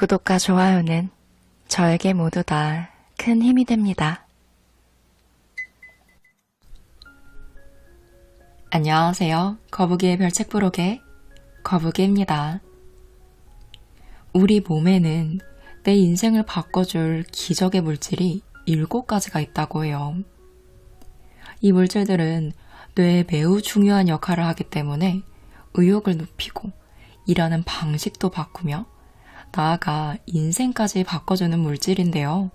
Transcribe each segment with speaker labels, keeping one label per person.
Speaker 1: 구독과 좋아요는 저에게 모두 다 큰 힘이 됩니다. 안녕하세요. 거북이의 별책 부록의 거북이입니다. 우리 몸에는 내 인생을 바꿔줄 기적의 물질이 7가지가 있다고 해요. 이 물질들은 뇌에 매우 중요한 역할을 하기 때문에 의욕을 높이고 일하는 방식도 바꾸며 나아가 인생까지 바꿔주는 물질인데요.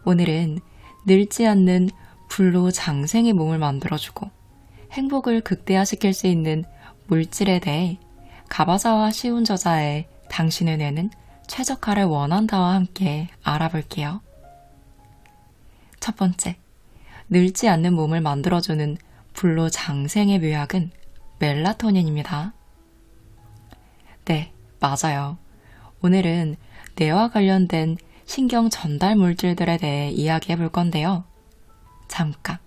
Speaker 1: 오늘은 늙지 않는 불로장생의 몸을 만들어주고 행복을 극대화시킬 수 있는 물질에 대해 가바사와 시운 저자의 당신의 뇌는 최적화를 원한다와 함께 알아볼게요. 첫 번째, 늙지 않는 몸을 만들어주는 불로장생의 묘약은 멜라토닌입니다. 네, 맞아요. 오늘은 뇌와 관련된 신경 전달 물질들에 대해 이야기해 볼 건데요. 잠깐.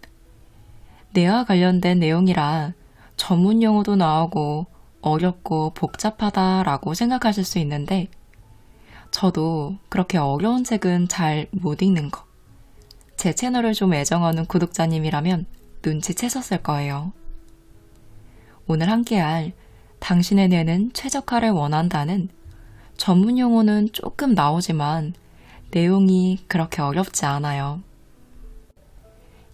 Speaker 1: 뇌와 관련된 내용이라 전문 용어도 나오고 어렵고 복잡하다라고 생각하실 수 있는데 저도 그렇게 어려운 책은 잘 못 읽는 거. 제 채널을 좀 애정하는 구독자님이라면 눈치채셨을 거예요. 오늘 함께할 당신의 뇌는 최적화를 원한다는 전문 용어는 조금 나오지만 내용이 그렇게 어렵지 않아요.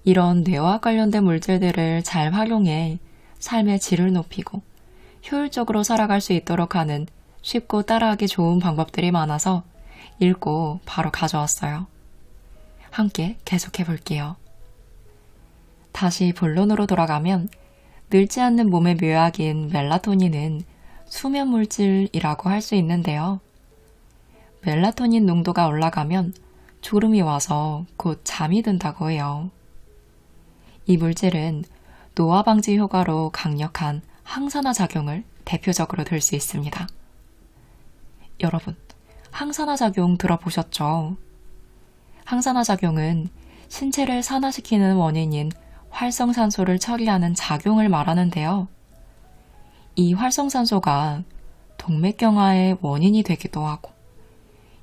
Speaker 1: 이런 뇌와 관련된 물질들을 잘 활용해 삶의 질을 높이고 효율적으로 살아갈 수 있도록 하는 쉽고 따라하기 좋은 방법들이 많아서 읽고 바로 가져왔어요. 함께 계속해 볼게요. 다시 본론으로 돌아가면 늙지 않는 몸의 묘약인 멜라토닌은 수면 물질이라고 할 수 있는데요. 멜라토닌 농도가 올라가면 졸음이 와서 곧 잠이 든다고 해요. 이 물질은 노화 방지 효과로 강력한 항산화 작용을 대표적으로 들 수 있습니다. 여러분, 항산화 작용 들어보셨죠? 항산화 작용은 신체를 산화시키는 원인인 활성산소를 처리하는 작용을 말하는데요. 이 활성산소가 동맥경화의 원인이 되기도 하고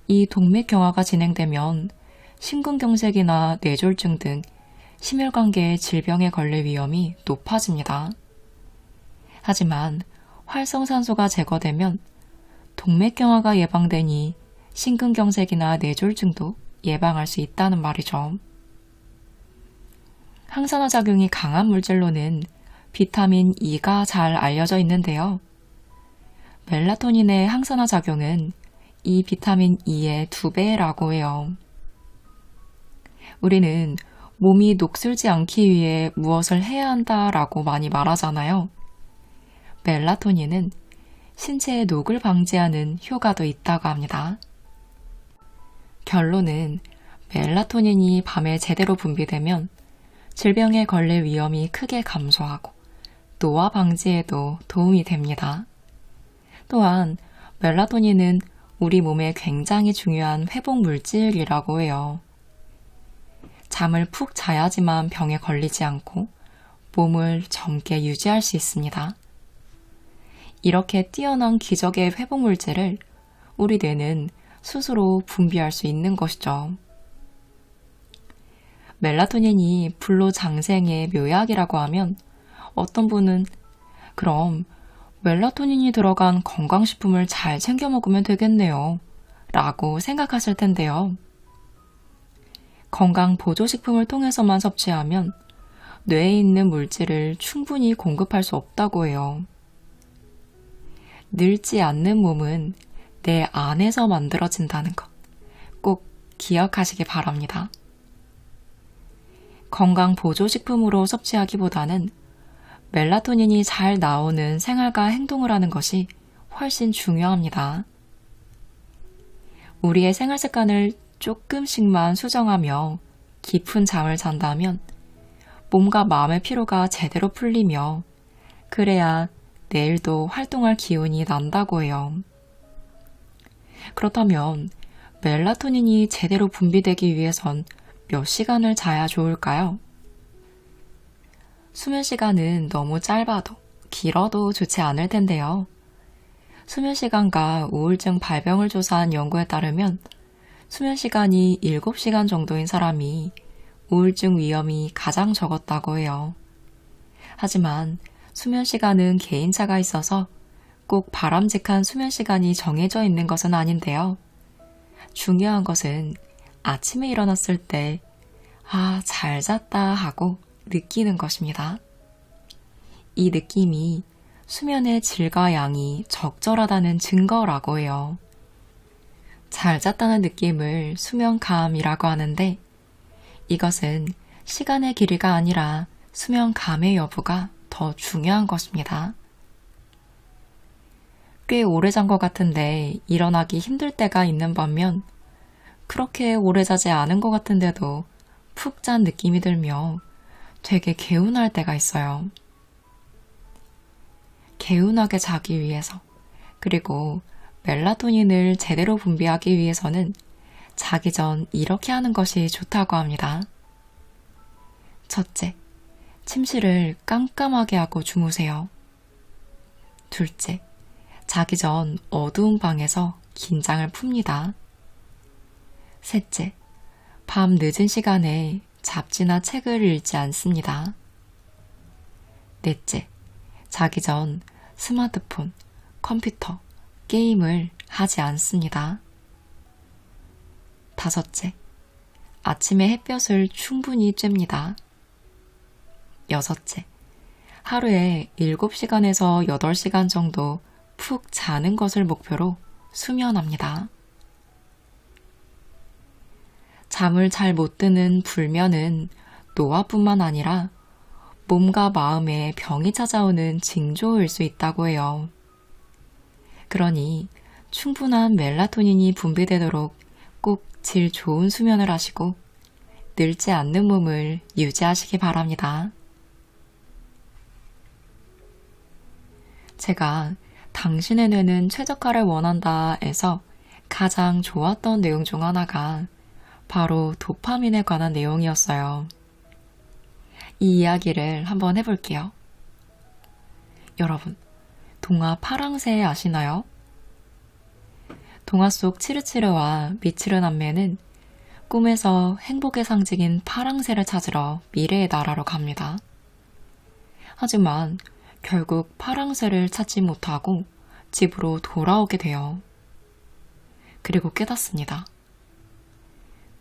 Speaker 1: 이 동맥경화가 진행되면 심근경색이나 뇌졸중 등 심혈관계의 질병에 걸릴 위험이 높아집니다. 하지만 활성산소가 제거되면 동맥경화가 예방되니 심근경색이나 뇌졸중도 예방할 수 있다는 말이죠. 항산화 작용이 강한 물질로는 비타민 E가 잘 알려져 있는데요. 멜라토닌의 항산화 작용은 이 비타민 E의 2배라고 해요. 우리는 몸이 녹슬지 않기 위해 무엇을 해야 한다라고 많이 말하잖아요. 멜라토닌은 신체의 녹을 방지하는 효과도 있다고 합니다. 결론은 멜라토닌이 밤에 제대로 분비되면 질병에 걸릴 위험이 크게 감소하고 노화 방지에도 도움이 됩니다. 또한 멜라토닌은 우리 몸에 굉장히 중요한 회복 물질이라고 해요. 잠을 푹 자야지만 병에 걸리지 않고 몸을 젊게 유지할 수 있습니다. 이렇게 뛰어난 기적의 회복 물질을 우리 뇌는 스스로 분비할 수 있는 것이죠. 멜라토닌이 불로장생의 묘약이라고 하면 어떤 분은 그럼 멜라토닌이 들어간 건강식품을 잘 챙겨 먹으면 되겠네요 라고 생각하실 텐데요. 건강 보조식품을 통해서만 섭취하면 뇌에 있는 물질을 충분히 공급할 수 없다고 해요. 늙지 않는 몸은 내 안에서 만들어진다는 것 꼭 기억하시기 바랍니다. 건강 보조식품으로 섭취하기보다는 멜라토닌이 잘 나오는 생활과 행동을 하는 것이 훨씬 중요합니다. 우리의 생활 습관을 조금씩만 수정하며 깊은 잠을 잔다면 몸과 마음의 피로가 제대로 풀리며 그래야 내일도 활동할 기운이 난다고 해요. 그렇다면 멜라토닌이 제대로 분비되기 위해선 몇 시간을 자야 좋을까요? 수면 시간은 너무 짧아도 길어도 좋지 않을 텐데요. 수면 시간과 우울증 발병을 조사한 연구에 따르면 수면 시간이 7시간 정도인 사람이 우울증 위험이 가장 적었다고 해요. 하지만 수면 시간은 개인차가 있어서 꼭 바람직한 수면 시간이 정해져 있는 것은 아닌데요. 중요한 것은 아침에 일어났을 때 잘 잤다 하고 느끼는 것입니다. 이 느낌이 수면의 질과 양이 적절하다는 증거라고 해요. 잘 잤다는 느낌을 수면감이라고 하는데 이것은 시간의 길이가 아니라 수면감의 여부가 더 중요한 것입니다. 꽤 오래 잔 것 같은데 일어나기 힘들 때가 있는 반면 그렇게 오래 자지 않은 것 같은데도 푹 잔 느낌이 들며 되게 개운할 때가 있어요. 개운하게 자기 위해서 그리고 멜라토닌을 제대로 분비하기 위해서는 자기 전 이렇게 하는 것이 좋다고 합니다. 첫째, 침실을 깜깜하게 하고 주무세요. 둘째, 자기 전 어두운 방에서 긴장을 풉니다. 셋째, 밤 늦은 시간에 잡지나 책을 읽지 않습니다. 넷째, 자기 전 스마트폰, 컴퓨터, 게임을 하지 않습니다. 다섯째, 아침에 햇볕을 충분히 쬐입니다. 여섯째, 하루에 7시간에서 8시간 정도 푹 자는 것을 목표로 수면합니다. 잠을 잘 못 드는 불면은 노화뿐만 아니라 몸과 마음에 병이 찾아오는 징조일 수 있다고 해요. 그러니 충분한 멜라토닌이 분비되도록 꼭 질 좋은 수면을 하시고 늙지 않는 몸을 유지하시기 바랍니다. 제가 당신의 뇌는 최적화를 원한다에서 가장 좋았던 내용 중 하나가 바로 도파민에 관한 내용이었어요. 이 이야기를 한번 해볼게요. 여러분, 동화 파랑새 아시나요? 동화 속 치르치르와 미치르 남매는 꿈에서 행복의 상징인 파랑새를 찾으러 미래의 나라로 갑니다. 하지만 결국 파랑새를 찾지 못하고 집으로 돌아오게 돼요. 그리고 깨닫습니다.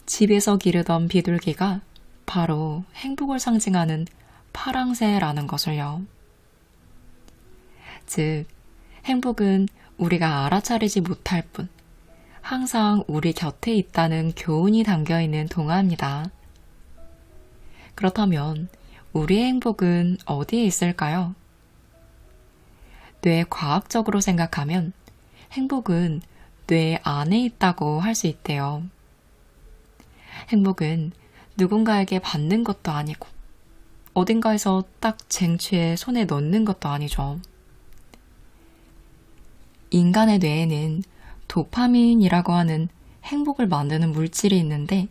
Speaker 1: 집에서 기르던 비둘기가 바로 행복을 상징하는 파랑새라는 것을요. 즉, 행복은 우리가 알아차리지 못할 뿐 항상 우리 곁에 있다는 교훈이 담겨있는 동화입니다. 그렇다면 우리의 행복은 어디에 있을까요? 뇌과학적으로 생각하면 행복은 뇌 안에 있다고 할 수 있대요. 행복은 누군가에게 받는 것도 아니고 어딘가에서 딱 쟁취해 손에 넣는 것도 아니죠. 인간의 뇌에는 도파민이라고 하는 행복을 만드는 물질이 있는데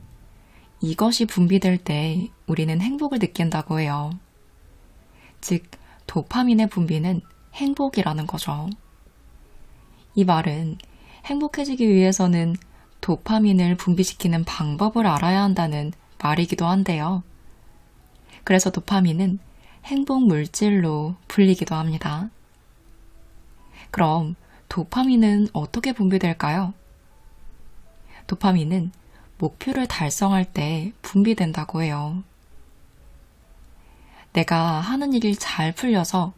Speaker 1: 이것이 분비될 때 우리는 행복을 느낀다고 해요. 즉, 도파민의 분비는 행복이라는 거죠. 이 말은 행복해지기 위해서는 도파민을 분비시키는 방법을 알아야 한다는 말이기도 한데요. 그래서 도파민은 행복 물질로 불리기도 합니다. 그럼 도파민은 어떻게 분비될까요? 도파민은 목표를 달성할 때 분비된다고 해요. 내가 하는 일이 잘 풀려서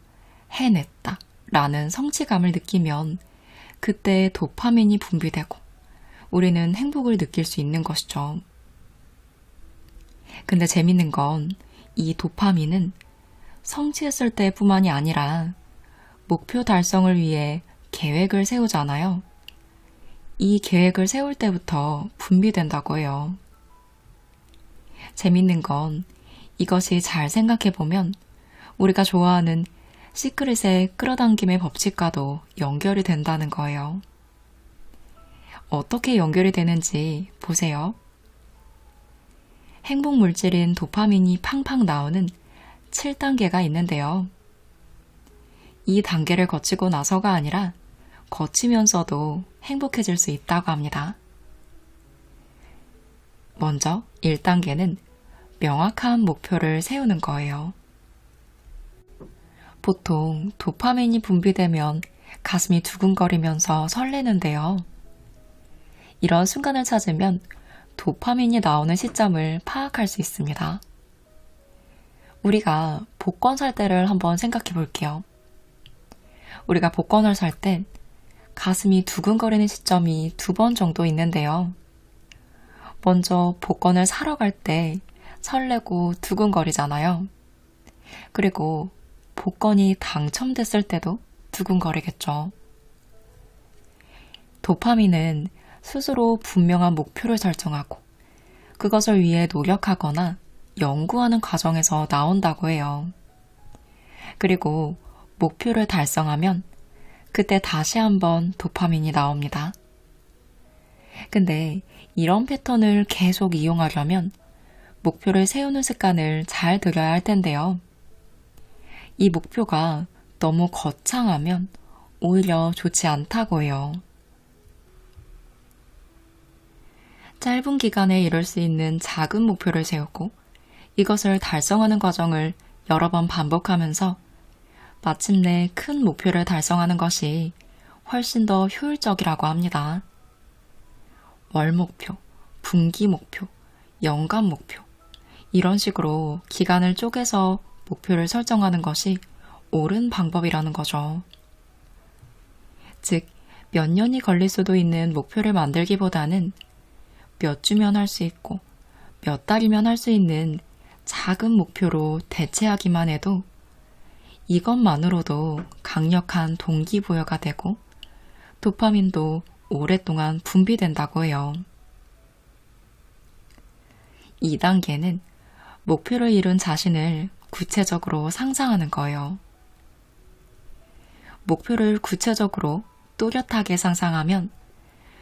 Speaker 1: 해냈다 라는 성취감을 느끼면 그때 도파민이 분비되고 우리는 행복을 느낄 수 있는 것이죠. 근데 재밌는 건 이 도파민은 성취했을 때뿐만이 아니라 목표 달성을 위해 계획을 세우잖아요. 이 계획을 세울 때부터 분비된다고 해요. 재밌는 건 이것이 잘 생각해보면 우리가 좋아하는 시크릿의 끌어당김의 법칙과도 연결이 된다는 거예요. 어떻게 연결이 되는지 보세요. 행복 물질인 도파민이 팡팡 나오는 7단계가 있는데요. 이 단계를 거치고 나서가 아니라 거치면서도 행복해질 수 있다고 합니다. 먼저 1단계는 명확한 목표를 세우는 거예요. 보통 도파민이 분비되면 가슴이 두근거리면서 설레는데요. 이런 순간을 찾으면 도파민이 나오는 시점을 파악할 수 있습니다. 우리가 복권 살 때를 한번 생각해 볼게요. 우리가 복권을 살 땐 가슴이 두근거리는 시점이 2번 정도 있는데요. 먼저 복권을 사러 갈 때 설레고 두근거리잖아요. 그리고 복권이 당첨됐을 때도 두근거리겠죠. 도파민은 스스로 분명한 목표를 설정하고 그것을 위해 노력하거나 연구하는 과정에서 나온다고 해요. 그리고 목표를 달성하면 그때 다시 한번 도파민이 나옵니다. 근데 이런 패턴을 계속 이용하려면 목표를 세우는 습관을 잘 들여야 할 텐데요. 이 목표가 너무 거창하면 오히려 좋지 않다고 해요. 짧은 기간에 이룰 수 있는 작은 목표를 세우고 이것을 달성하는 과정을 여러 번 반복하면서 마침내 큰 목표를 달성하는 것이 훨씬 더 효율적이라고 합니다. 월 목표, 분기 목표, 연간 목표 이런 식으로 기간을 쪼개서 목표를 설정하는 것이 옳은 방법이라는 거죠. 즉, 몇 년이 걸릴 수도 있는 목표를 만들기보다는 몇 주면 할 수 있고 몇 달이면 할 수 있는 작은 목표로 대체하기만 해도 이것만으로도 강력한 동기부여가 되고 도파민도 오랫동안 분비된다고 해요. 2단계는 목표를 이룬 자신을 구체적으로 상상하는 거예요. 목표를 구체적으로 또렷하게 상상하면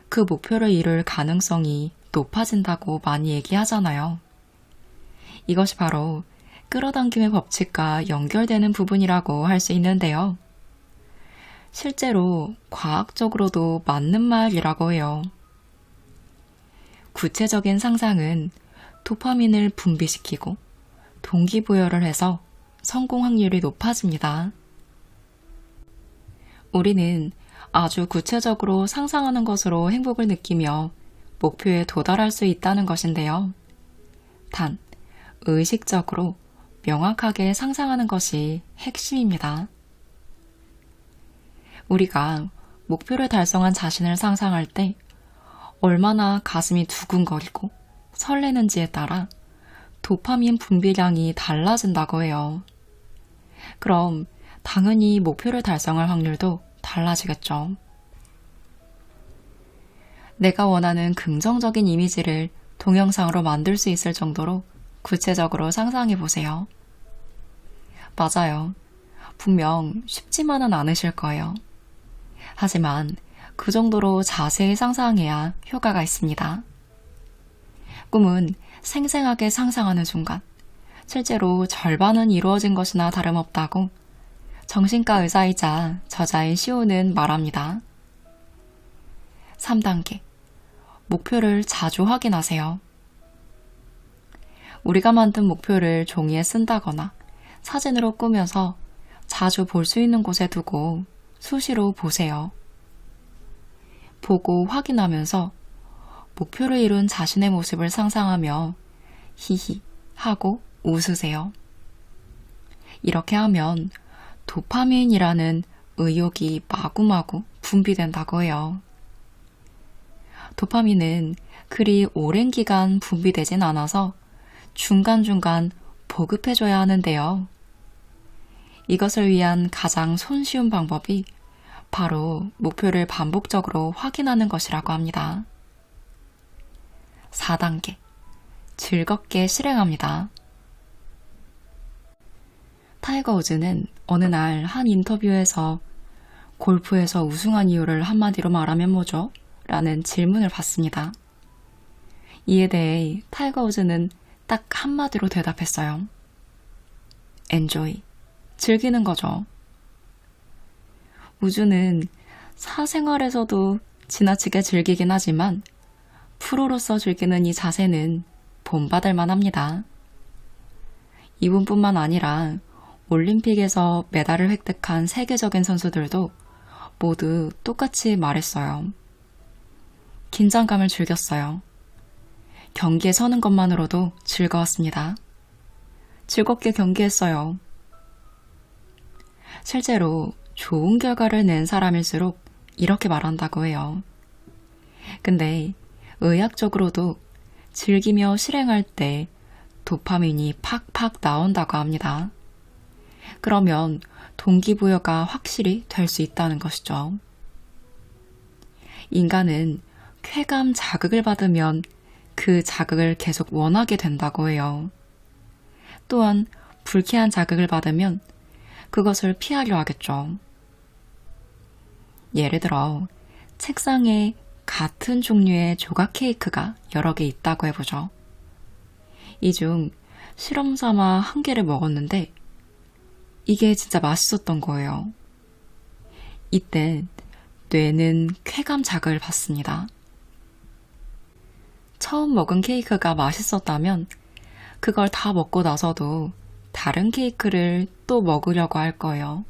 Speaker 1: 그 목표를 이룰 가능성이 높아진다고 많이 얘기하잖아요. 이것이 바로 끌어당김의 법칙과 연결되는 부분이라고 할 수 있는데요. 실제로 과학적으로도 맞는 말이라고 해요. 구체적인 상상은 도파민을 분비시키고 동기부여를 해서 성공 확률이 높아집니다. 우리는 아주 구체적으로 상상하는 것으로 행복을 느끼며 목표에 도달할 수 있다는 것인데요. 단, 의식적으로 명확하게 상상하는 것이 핵심입니다. 우리가 목표를 달성한 자신을 상상할 때 얼마나 가슴이 두근거리고 설레는지에 따라 도파민 분비량이 달라진다고 해요. 그럼 당연히 목표를 달성할 확률도 달라지겠죠. 내가 원하는 긍정적인 이미지를 동영상으로 만들 수 있을 정도로 구체적으로 상상해 보세요. 맞아요. 분명 쉽지만은 않으실 거예요. 하지만 그 정도로 자세히 상상해야 효과가 있습니다. 꿈은 생생하게 상상하는 순간 실제로 절반은 이루어진 것이나 다름없다고 정신과 의사이자 저자인 시오는 말합니다. 3단계. 목표를 자주 확인하세요. 우리가 만든 목표를 종이에 쓴다거나 사진으로 꾸며서 자주 볼 수 있는 곳에 두고 수시로 보세요. 보고 확인하면서 목표를 이룬 자신의 모습을 상상하며 히히 하고 웃으세요. 이렇게 하면 도파민이라는 의욕이 마구마구 분비된다고 해요. 도파민은 그리 오랜 기간 분비되진 않아서 중간중간 보급해줘야 하는데요. 이것을 위한 가장 손쉬운 방법이 바로 목표를 반복적으로 확인하는 것이라고 합니다. 4단계. 즐겁게 실행합니다. 타이거 우즈는 어느 날 한 인터뷰에서 골프에서 우승한 이유를 한마디로 말하면 뭐죠? 라는 질문을 받습니다. 이에 대해 타이거 우즈는 딱 한마디로 대답했어요. Enjoy. 즐기는 거죠. 우즈는 사생활에서도 지나치게 즐기긴 하지만 프로로서 즐기는 이 자세는 본받을 만합니다. 이분뿐만 아니라 올림픽에서 메달을 획득한 세계적인 선수들도 모두 똑같이 말했어요. 긴장감을 즐겼어요. 경기에 서는 것만으로도 즐거웠습니다. 즐겁게 경기했어요. 실제로 좋은 결과를 낸 사람일수록 이렇게 말한다고 해요. 근데 의학적으로도 즐기며 실행할 때 도파민이 팍팍 나온다고 합니다. 그러면 동기부여가 확실히 될 수 있다는 것이죠. 인간은 쾌감 자극을 받으면 그 자극을 계속 원하게 된다고 해요. 또한 불쾌한 자극을 받으면 그것을 피하려 하겠죠. 예를 들어 책상에 같은 종류의 조각 케이크가 여러 개 있다고 해보죠. 이 중 실험 삼아 한 개를 먹었는데 이게 진짜 맛있었던 거예요. 이때 뇌는 쾌감 자극을 받습니다. 처음 먹은 케이크가 맛있었다면 그걸 다 먹고 나서도 다른 케이크를 또 먹으려고 할 거예요.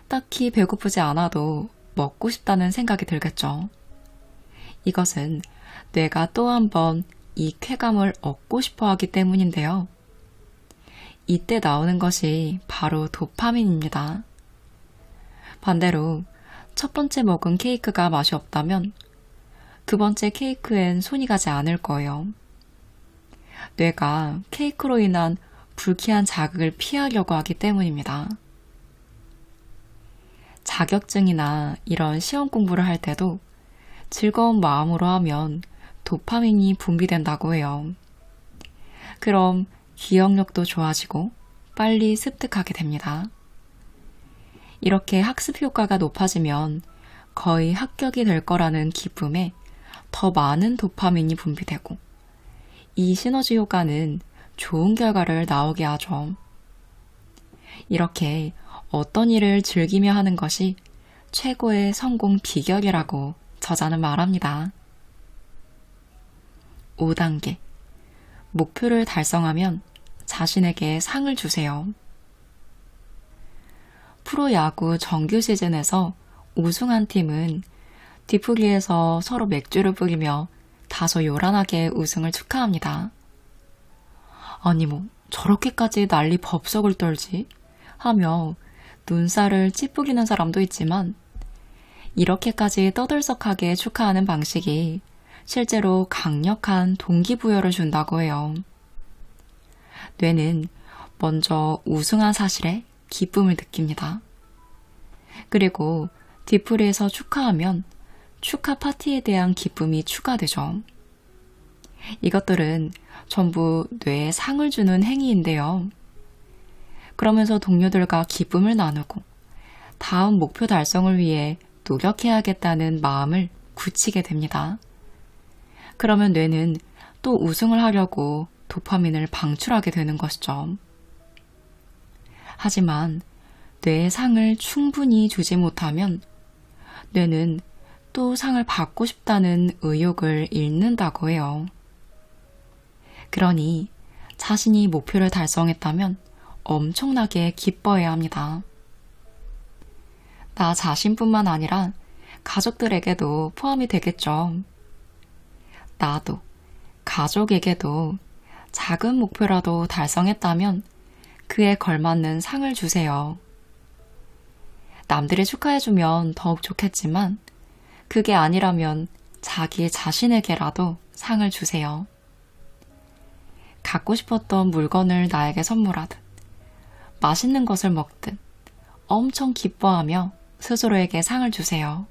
Speaker 1: 딱히 배고프지 않아도 먹고 싶다는 생각이 들겠죠. 이것은 뇌가 또 한 번 이 쾌감을 얻고 싶어 하기 때문인데요. 이때 나오는 것이 바로 도파민입니다. 반대로 첫 번째 먹은 케이크가 맛이 없다면 두 번째 케이크엔 손이 가지 않을 거예요. 뇌가 케이크로 인한 불쾌한 자극을 피하려고 하기 때문입니다. 자격증이나 이런 시험 공부를 할 때도 즐거운 마음으로 하면 도파민이 분비된다고 해요. 그럼 기억력도 좋아지고 빨리 습득하게 됩니다. 이렇게 학습 효과가 높아지면 거의 합격이 될 거라는 기쁨에 더 많은 도파민이 분비되고 이 시너지 효과는 좋은 결과를 나오게 하죠. 이렇게 어떤 일을 즐기며 하는 것이 최고의 성공 비결이라고 저자는 말합니다. 5단계. 목표를 달성하면 자신에게 상을 주세요. 프로야구 정규 시즌에서 우승한 팀은 뒤풀이에서 서로 맥주를 뿌리며 다소 요란하게 우승을 축하합니다. 아니 저렇게까지 난리 법석을 떨지? 하며 눈살을 찌푸리는 사람도 있지만 이렇게까지 떠들썩하게 축하하는 방식이 실제로 강력한 동기부여를 준다고 해요. 뇌는 먼저 우승한 사실에 기쁨을 느낍니다. 그리고 뒤풀이에서 축하하면 축하 파티에 대한 기쁨이 추가되죠. 이것들은 전부 뇌에 상을 주는 행위인데요. 그러면서 동료들과 기쁨을 나누고 다음 목표 달성을 위해 노력해야겠다는 마음을 굳히게 됩니다. 그러면 뇌는 또 우승을 하려고 도파민을 방출하게 되는 것이죠. 하지만 뇌에 상을 충분히 주지 못하면 뇌는 또 상을 받고 싶다는 의욕을 잃는다고 해요. 그러니 자신이 목표를 달성했다면 엄청나게 기뻐해야 합니다. 나 자신뿐만 아니라 가족들에게도 포함이 되겠죠. 나도, 가족에게도 작은 목표라도 달성했다면 그에 걸맞는 상을 주세요. 남들이 축하해주면 더욱 좋겠지만 그게 아니라면 자기 자신에게라도 상을 주세요. 갖고 싶었던 물건을 나에게 선물하듯 맛있는 것을 먹듯 엄청 기뻐하며 스스로에게 상을 주세요.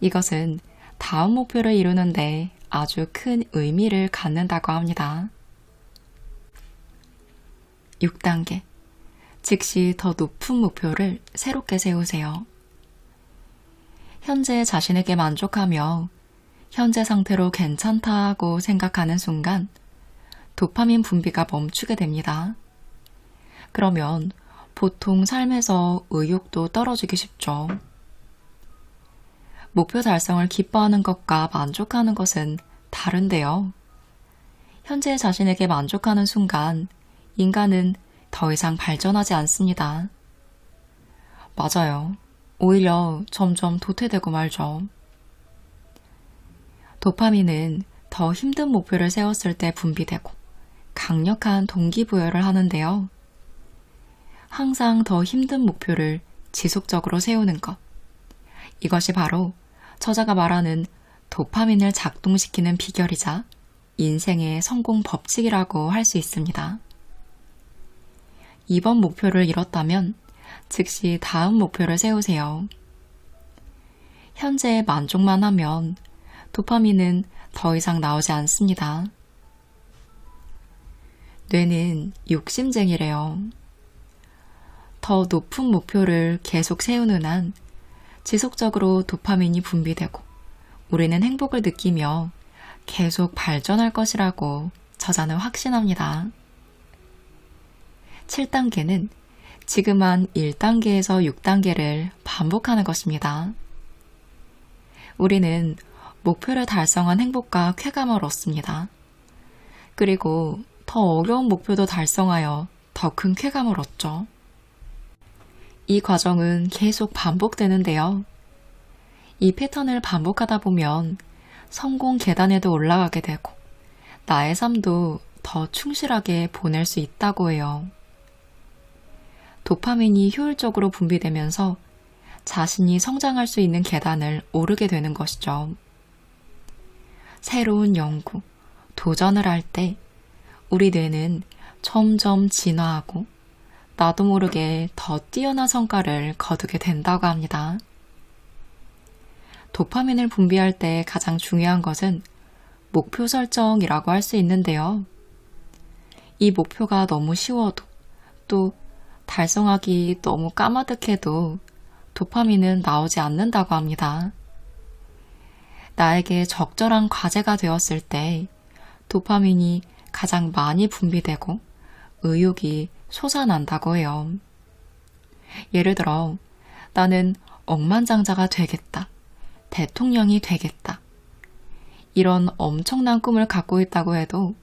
Speaker 1: 이것은 다음 목표를 이루는데 아주 큰 의미를 갖는다고 합니다. 6단계. 즉시 더 높은 목표를 새롭게 세우세요. 현재 자신에게 만족하며 현재 상태로 괜찮다고 생각하는 순간 도파민 분비가 멈추게 됩니다. 그러면 보통 삶에서 의욕도 떨어지기 쉽죠. 목표 달성을 기뻐하는 것과 만족하는 것은 다른데요. 현재 자신에게 만족하는 순간 인간은 더 이상 발전하지 않습니다. 맞아요. 오히려 점점 도태되고 말죠. 도파민은 더 힘든 목표를 세웠을 때 분비되고 강력한 동기부여를 하는데요. 항상 더 힘든 목표를 지속적으로 세우는 것. 이것이 바로 저자가 말하는 도파민을 작동시키는 비결이자 인생의 성공 법칙이라고 할 수 있습니다. 이번 목표를 이뤘다면 즉시 다음 목표를 세우세요. 현재 만족만 하면 도파민은 더 이상 나오지 않습니다. 뇌는 욕심쟁이래요. 더 높은 목표를 계속 세우는 한 지속적으로 도파민이 분비되고 우리는 행복을 느끼며 계속 발전할 것이라고 저자는 확신합니다. 7단계는 지금 한 1단계에서 6단계를 반복하는 것입니다. 우리는 목표를 달성한 행복과 쾌감을 얻습니다. 그리고 더 어려운 목표도 달성하여 더 큰 쾌감을 얻죠. 이 과정은 계속 반복되는데요. 이 패턴을 반복하다 보면 성공 계단에도 올라가게 되고 나의 삶도 더 충실하게 보낼 수 있다고 해요. 도파민이 효율적으로 분비되면서 자신이 성장할 수 있는 계단을 오르게 되는 것이죠. 새로운 연구, 도전을 할 때 우리 뇌는 점점 진화하고 나도 모르게 더 뛰어난 성과를 거두게 된다고 합니다. 도파민을 분비할 때 가장 중요한 것은 목표 설정이라고 할 수 있는데요. 이 목표가 너무 쉬워도 또 달성하기 너무 까마득해도 도파민은 나오지 않는다고 합니다. 나에게 적절한 과제가 되었을 때 도파민이 가장 많이 분비되고 의욕이 솟아난다고 해요. 예를 들어 나는 억만장자가 되겠다. 대통령이 되겠다. 이런 엄청난 꿈을 갖고 있다고 해도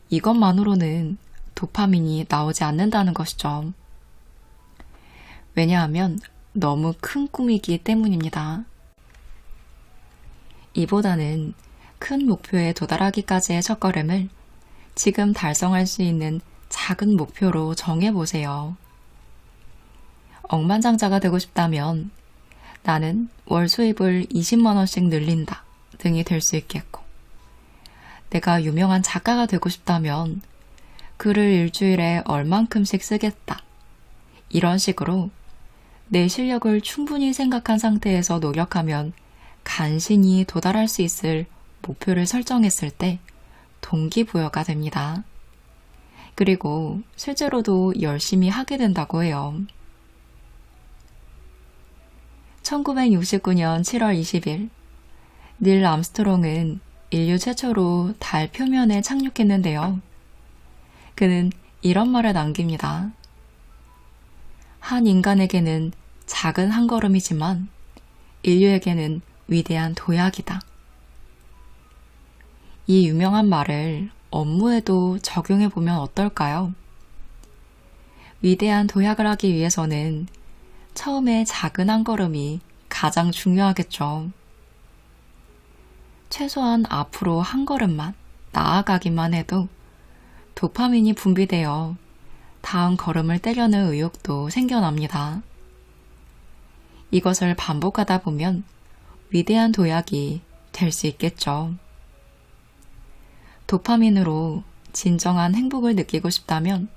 Speaker 1: 이것만으로는 도파민이 나오지 않는다는 것이죠. 왜냐하면 너무 큰 꿈이기 때문입니다. 이보다는 큰 목표에 도달하기까지의 첫걸음을 지금 달성할 수 있는 작은 목표로 정해보세요. 억만장자가 되고 싶다면 나는 월 수입을 20만 원씩 늘린다 등이 될 수 있겠고, 내가 유명한 작가가 되고 싶다면 글을 일주일에 얼만큼씩 쓰겠다. 이런 식으로 내 실력을 충분히 생각한 상태에서 노력하면 간신히 도달할 수 있을 목표를 설정했을 때 동기부여가 됩니다. 그리고 실제로도 열심히 하게 된다고 해요. 1969년 7월 20일, 닐 암스트롱은 인류 최초로 달 표면에 착륙했는데요. 그는 이런 말을 남깁니다. 한 인간에게는 작은 한 걸음이지만 인류에게는 위대한 도약이다. 이 유명한 말을 업무에도 적용해보면 어떨까요? 위대한 도약을 하기 위해서는 처음에 작은 한 걸음이 가장 중요하겠죠. 최소한 앞으로 한 걸음만 나아가기만 해도 도파민이 분비되어 다음 걸음을 떼려는 의욕도 생겨납니다. 이것을 반복하다 보면 위대한 도약이 될 수 있겠죠. 도파민으로 진정한 행복을 느끼고 싶다면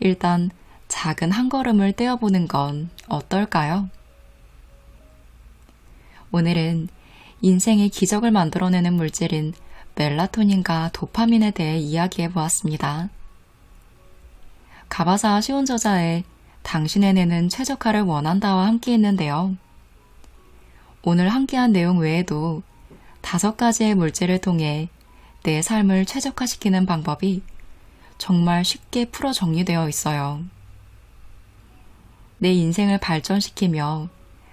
Speaker 1: 일단 작은 한 걸음을 떼어보는 건 어떨까요? 오늘은 인생의 기적을 만들어내는 물질인 멜라토닌과 도파민에 대해 이야기해 보았습니다. 가바사 시온 저자의 당신의 뇌는 최적화를 원한다와 함께 했는데요. 오늘 함께한 내용 외에도 5가지의 물질을 통해 내 삶을 최적화시키는 방법이 정말 쉽게 풀어 정리되어 있어요. 내 인생을 발전시키며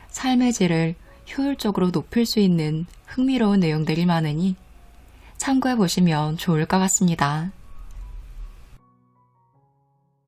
Speaker 1: 삶의 질을 효율적으로 높일 수 있는 흥미로운 내용들이 많으니 참고해 보시면 좋을 것 같습니다.